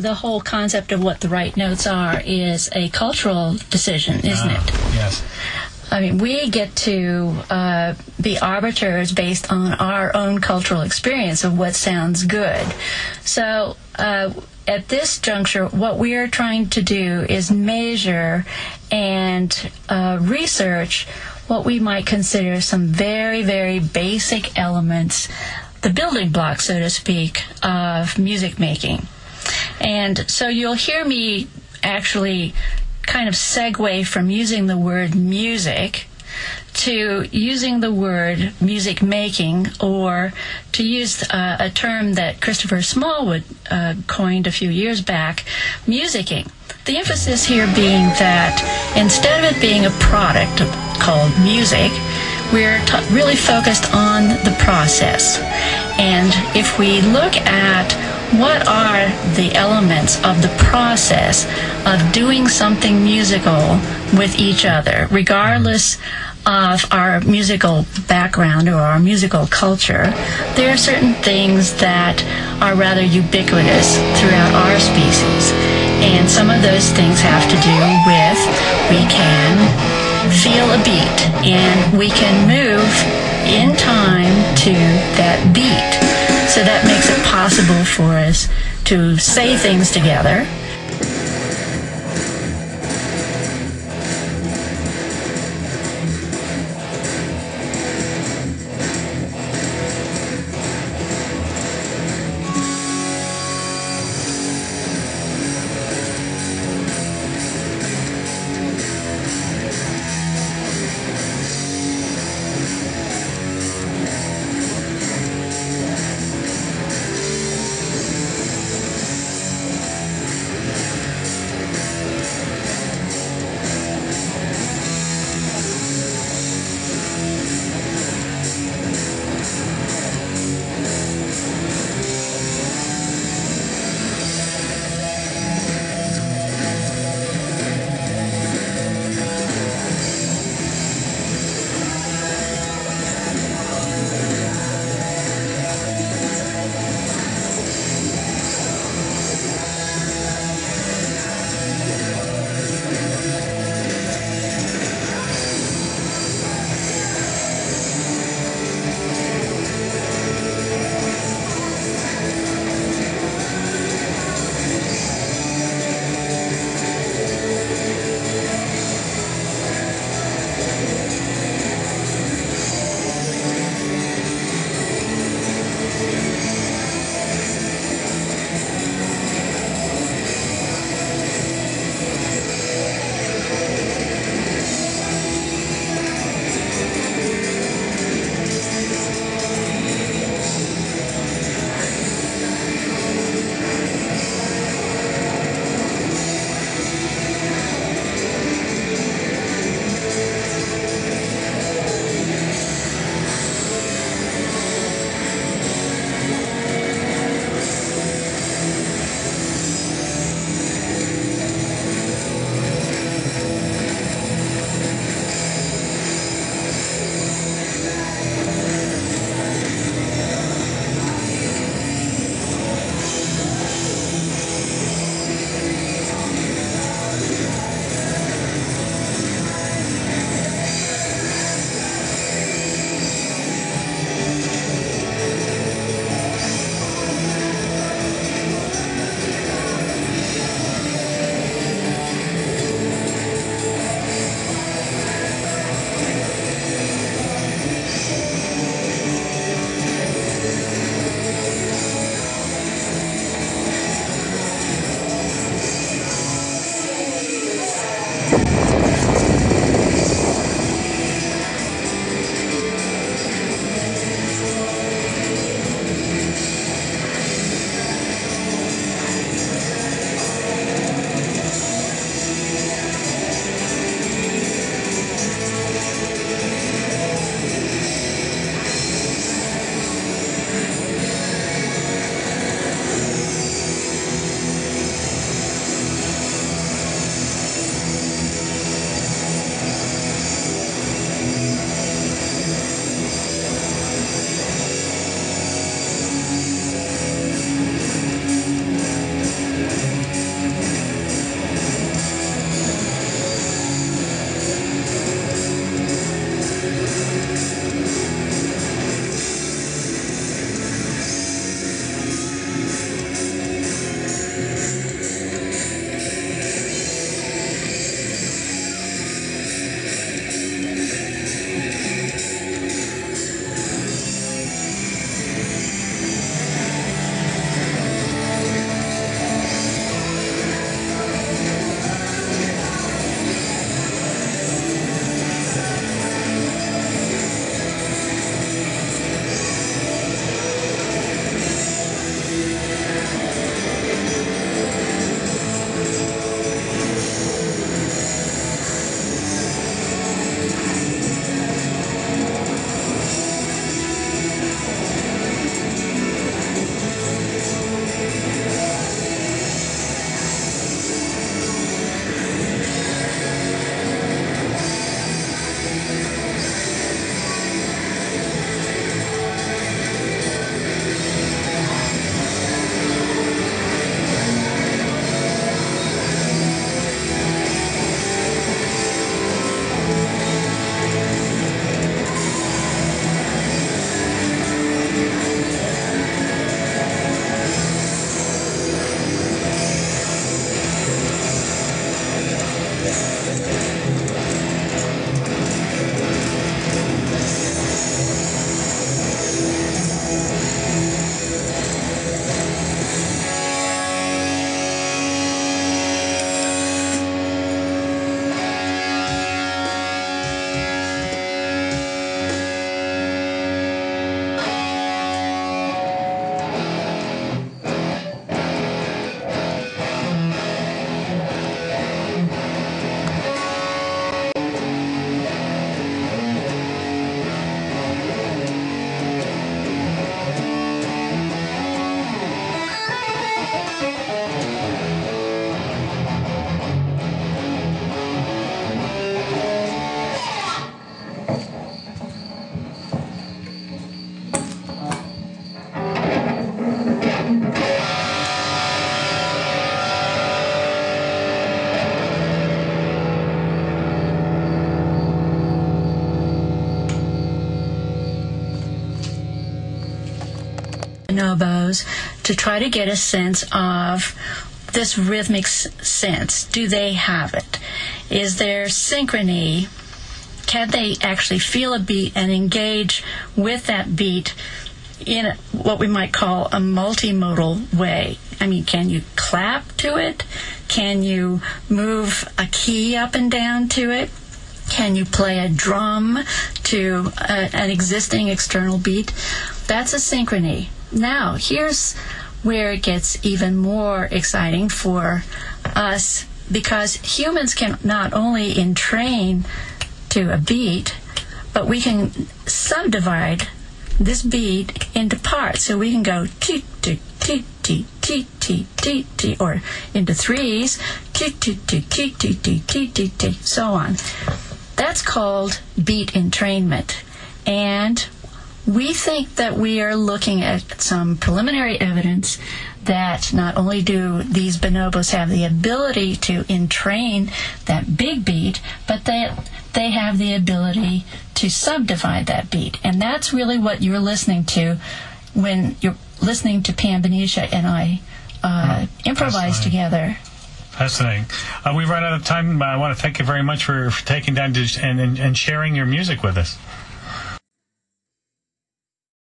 the whole concept of what the right notes are is a cultural decision, isn't it? Yes. I mean, we get to be arbiters based on our own cultural experience of what sounds good. So at this juncture, what we are trying to do is measure and research what we might consider some very, very basic elements, the building blocks, so to speak, of music making. And so you'll hear me actually kind of segue from using the word music to using the word music making, or to use a term that Christopher Smallwood coined a few years back, musicking. The emphasis here being that instead of it being a product called music, we're really focused on the process. And if we look at what are the elements of the process of doing something musical with each other, regardless of our musical background or our musical culture, there are certain things that are rather ubiquitous throughout our species. And some of those things have to do with we can feel a beat and we can move in time to that beat. So that makes it possible for us to say things together. bonobos to try to get a sense of this rhythmic sense. Do they have it? Is there synchrony? Can they actually feel a beat and engage with that beat in what we might call a multimodal way? I mean, can you clap to it? Can you move a key up and down to it? Can you play a drum to an existing external beat? That's a synchrony. Now, here's where it gets even more exciting for us, because humans can not only entrain to a beat, but we can subdivide this beat into parts. So we can go t t t t t t t t, or into threes, t t t t t t t t t, so on. That's called beat entrainment. And we think that we are looking at some preliminary evidence that not only do these bonobos have the ability to entrain that big beat, but that they have the ability to subdivide that beat. And that's really what you're listening to when you're listening to Pam, Benicia, and I improvise together. Fascinating. We've run out of time. I want to thank you very much for taking time to and sharing your music with us.